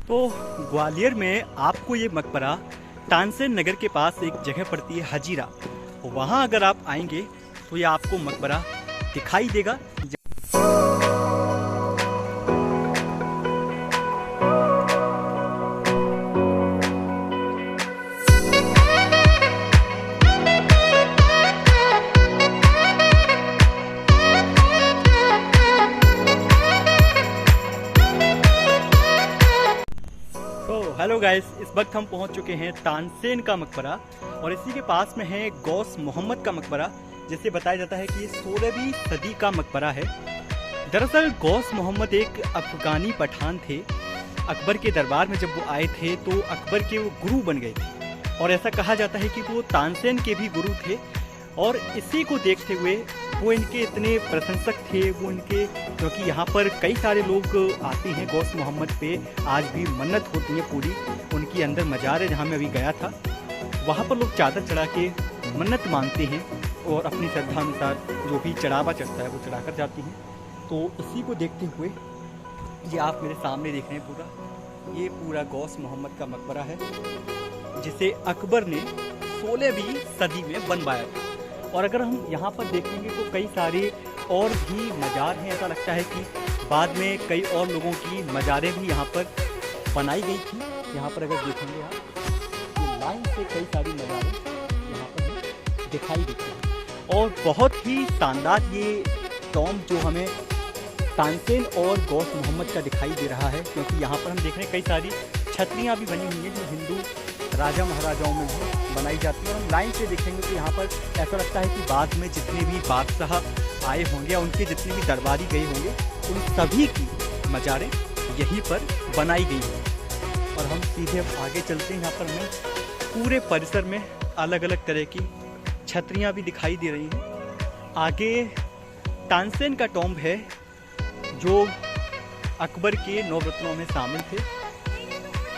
तो ग्वालियर में आपको ये मकबरा तानसेन नगर के पास एक जगह पड़ती है हजीरा। वहाँ अगर आप आएंगे तो ये आपको मकबरा दिखाई देगा। हेलो गाइस, इस वक्त हम पहुंच चुके हैं तानसेन का मकबरा और इसी के पास में है गौस मोहम्मद का मकबरा, जिसे बताया जाता है कि ये 16वीं सदी का मकबरा है। दरअसल गौस मोहम्मद एक अफगानी पठान थे। अकबर के दरबार में जब वो आए थे तो अकबर के वो गुरु बन गए थे और ऐसा कहा जाता है कि वो तानसेन के भी गुरु थे। और इसी को देखते हुए वो इनके इतने प्रशंसक थे, वो इनके, क्योंकि यहाँ पर कई सारे लोग आते हैं गौस मोहम्मद पे, आज भी मन्नत होती है पूरी। उनकी अंदर मज़ार है, जहाँ मैं अभी गया था, वहाँ पर लोग चादर चढ़ा के मन्नत मांगते हैं और अपनी श्रद्धा अनुसार जो भी चढ़ावा चढ़ता है वो चढ़ा कर जाती हैं। तो इसी को देखते हुए ये आप मेरे सामने देख रहे हैं ये पूरा गौस मोहम्मद का मकबरा है, जिसे अकबर ने 16वीं सदी में बनवाया था। और अगर हम यहाँ पर देखेंगे तो कई सारे और भी मज़ार हैं। ऐसा लगता है कि बाद में कई और लोगों की मज़ारें भी यहाँ पर बनाई गई थी। यहाँ पर अगर देखेंगे आप तो लाइन से कई सारी मज़ारें यहाँ पर दिखाई देती हैं। और बहुत ही शानदार ये टॉम जो हमें तानसेन और गौस मोहम्मद का दिखाई दे रहा है, क्योंकि यहाँ पर हम देख रहे हैं कई सारी छतरियाँ भी बनी हुई हैं जो हिंदू राजा महाराजाओं में भी बनाई जाती है। और हम लाइन से देखेंगे तो यहाँ पर ऐसा लगता है कि बाद में जितने भी बादशाह आए होंगे या उनके जितने भी दरबारी गए होंगे, उन सभी की मज़ारें यहीं पर बनाई गई हैं। और हम सीधे आगे चलते हैं। यहाँ पर हमें पूरे परिसर में अलग अलग तरह की छतरियाँ भी दिखाई दे रही हैं। आगे तानसेन का टॉम्ब है जो अकबर के 9 रत्नों में शामिल थे,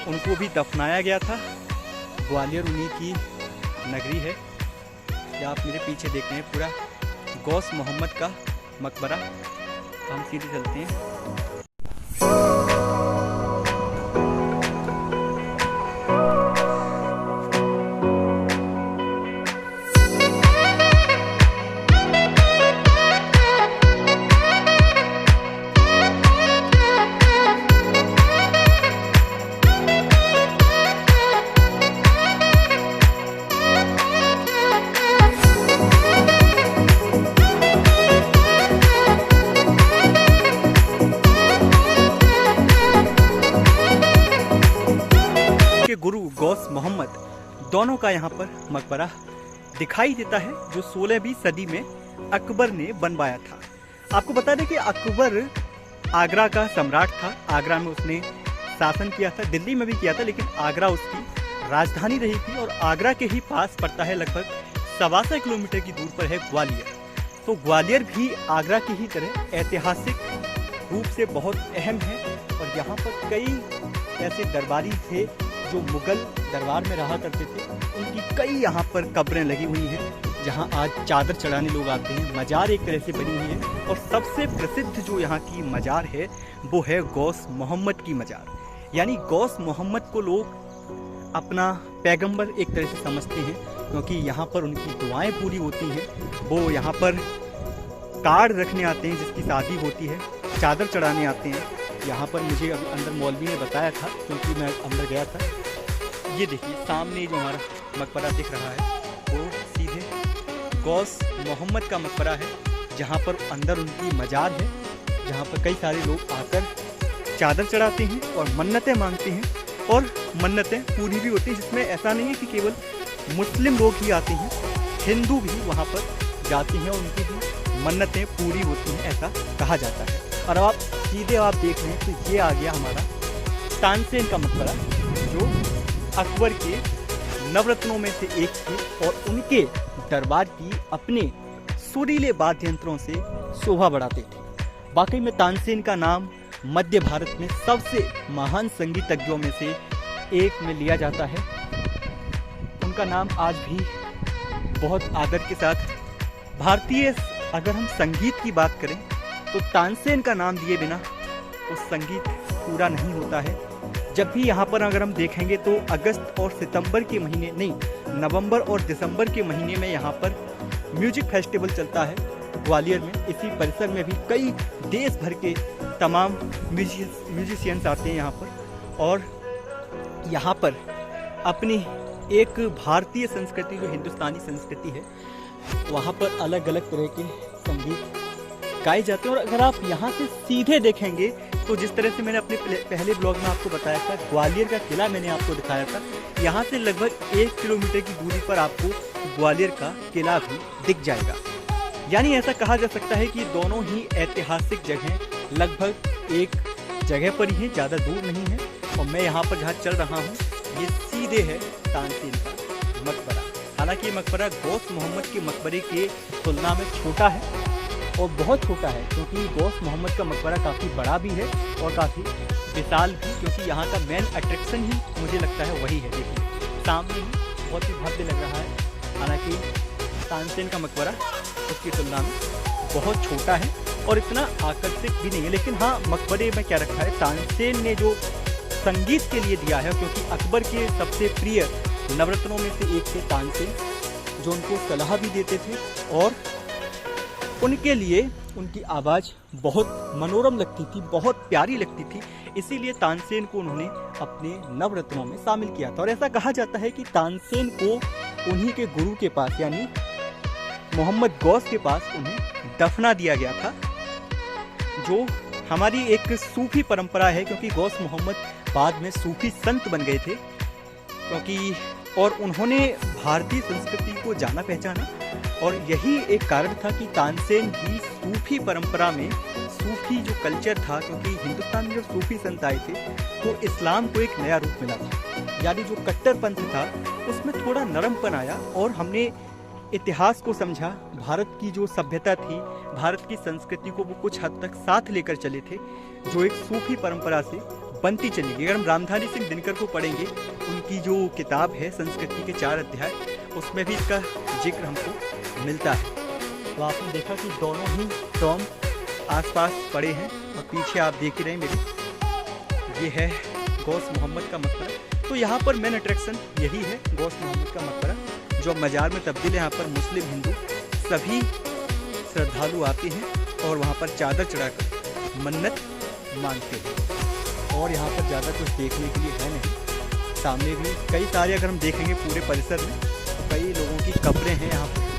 उनको भी दफनाया गया था। ग्वालियर उन्हीं की नगरी है। या आप मेरे पीछे देख रहे हैं पूरा गौस मोहम्मद का मकबरा। हम सीधे चलते हैं। गुरु गौस मोहम्मद दोनों का यहाँ पर मकबरा दिखाई देता है, जो 16वीं सदी में अकबर ने बनवाया था। आपको बता दें कि अकबर आगरा का सम्राट था। आगरा में उसने शासन किया था, दिल्ली में भी किया था, लेकिन आगरा उसकी राजधानी रही थी। और आगरा के ही पास पड़ता है, लगभग 125 किलोमीटर की दूर पर है ग्वालियर। तो ग्वालियर भी आगरा की ही तरह ऐतिहासिक रूप से बहुत अहम है। और यहाँ पर कई ऐसे दरबारी थे जो मुगल दरबार में रहा करते थे, उनकी कई यहाँ पर कब्रें लगी हुई हैं, जहाँ आज चादर चढ़ाने लोग आते हैं। मज़ार एक तरह से बनी हुई है। और सबसे प्रसिद्ध जो यहाँ की मज़ार है वो है गौस मोहम्मद की मज़ार। यानी गौस मोहम्मद को लोग अपना पैगंबर एक तरह से समझते हैं, क्योंकि यहाँ पर उनकी दुआएं पूरी होती हैं। वो यहाँ पर कार्ड रखने आते हैं, जिसकी शादी होती है, चादर चढ़ाने आते हैं। यहाँ पर मुझे अभी अंदर मौलवी ने बताया था, क्योंकि मैं अंदर गया था। ये देखिए सामने जो हमारा मकबरा दिख रहा है वो सीधे गौस मोहम्मद का मकबरा है, जहाँ पर अंदर उनकी मज़ार है, जहाँ पर कई सारे लोग आकर चादर चढ़ाते हैं और मन्नतें मांगते हैं। और मन्नतें पूरी भी होती हैं, जिसमें ऐसा नहीं है कि केवल मुस्लिम लोग ही आते हैं, हिंदू भी वहाँ पर जाते हैं और उनकी भी मन्नतें पूरी होती हैं, ऐसा कहा जाता है। और आप सीधे आप देख रहे हैं तो ये आ गया हमारा तानसेन का मकबरा, जो अकबर के नवरत्नों में से एक थे और उनके दरबार की अपने सुरीले वाद्य यंत्रों से शोभा बढ़ाते थे। वाकई में तानसेन का नाम मध्य भारत में सबसे महान संगीतज्ञों में से एक में लिया जाता है। उनका नाम आज भी बहुत आदर के साथ भारतीय, अगर हम संगीत की बात करें तो तानसेन का नाम दिए बिना वो संगीत पूरा नहीं होता है। जब भी यहाँ पर अगर हम देखेंगे तो अगस्त और सितंबर के महीने नहीं, नवंबर और दिसंबर के महीने में यहाँ पर म्यूजिक फेस्टिवल चलता है ग्वालियर में। इसी परिसर में भी कई देश भर के तमाम म्यूजिशियंस आते हैं यहाँ पर, और यहाँ पर अपनी एक भारतीय संस्कृति जो हिंदुस्तानी संस्कृति है वहाँ पर अलग अलग तरह के संगीत गाए जाते हैं। और अगर आप यहाँ से सीधे देखेंगे तो जिस तरह से मैंने अपने पहले ब्लॉग में आपको बताया था, ग्वालियर का किला मैंने आपको दिखाया था, यहाँ से लगभग 1 किलोमीटर की दूरी पर आपको ग्वालियर का किला भी दिख जाएगा। यानी ऐसा कहा जा सकता है कि दोनों ही ऐतिहासिक जगह लगभग एक जगह पर ही हैं, ज़्यादा दूर नहीं है। और मैं यहाँ पर जहाँ चल रहा हूँ ये सीधे है तानसेन का मकबरा। हालांकि ये मकबरा गौस मोहम्मद के मकबरे के तुलना में छोटा है, और बहुत छोटा है, क्योंकि गौस मोहम्मद का मकबरा काफ़ी बड़ा भी है और काफ़ी विशाल भी, क्योंकि यहाँ का मेन अट्रैक्शन ही मुझे लगता है वही है। देखिए सामने ही बहुत ही भव्य लग रहा है। हालांकि तानसेन का मकबरा उसकी तुलना में बहुत छोटा है और इतना आकर्षक भी नहीं है। लेकिन हाँ, मकबरे में क्या रखा है, तानसेन ने जो संगीत के लिए दिया है, क्योंकि अकबर के सबसे प्रिय नवरत्नों में से एक थे तानसेन, जो उनको सलाह भी देते थे और उनके लिए उनकी आवाज़ बहुत मनोरम लगती थी, बहुत प्यारी लगती थी। इसीलिए तानसेन को उन्होंने अपने नवरत्नों में शामिल किया था। और ऐसा कहा जाता है कि तानसेन को उन्हीं के गुरु के पास यानी मोहम्मद गौस के पास उन्हें दफना दिया गया था, जो हमारी एक सूफी परंपरा है, क्योंकि गौस मोहम्मद बाद में सूफी संत बन गए थे, क्योंकि और उन्होंने भारतीय संस्कृति को जाना पहचाना। और यही एक कारण था कि तानसेन की सूफी परंपरा में सूफी जो कल्चर था, क्योंकि हिंदुस्तान में जब सूफी संत आए थे तो इस्लाम को एक नया रूप मिला था, यानी जो कट्टरपंथ था उसमें थोड़ा नरमपन आया। और हमने इतिहास को समझा, भारत की जो सभ्यता थी, भारत की संस्कृति को वो कुछ हद तक साथ लेकर चले थे, जो एक सूफी परंपरा से बनती चली गई। अगर हम रामधारी सिंह दिनकर को पढ़ेंगे, उनकी जो किताब है संस्कृति के 4 अध्याय, उसमें भी इसका जिक्र हमको मिलता है। तो आपने देखा कि दोनों ही टॉम आसपास पड़े हैं और पीछे आप देख ही रहे हैं मेरे, ये है गौस मोहम्मद का मकबरा। तो यहाँ पर मेन अट्रैक्शन यही है, गौस मोहम्मद का मकबरा, जो मज़ार में तब्दील है। यहाँ पर मुस्लिम हिंदू सभी श्रद्धालु आते हैं और वहाँ पर चादर चढ़ाकर मन्नत मांगते हैं। और यहाँ पर ज़्यादा कुछ देखने के लिए है नहीं। सामने भी कई सारे, अगर हम देखेंगे पूरे परिसर में, तो कई लोगों की कब्रें हैं यहाँ पर।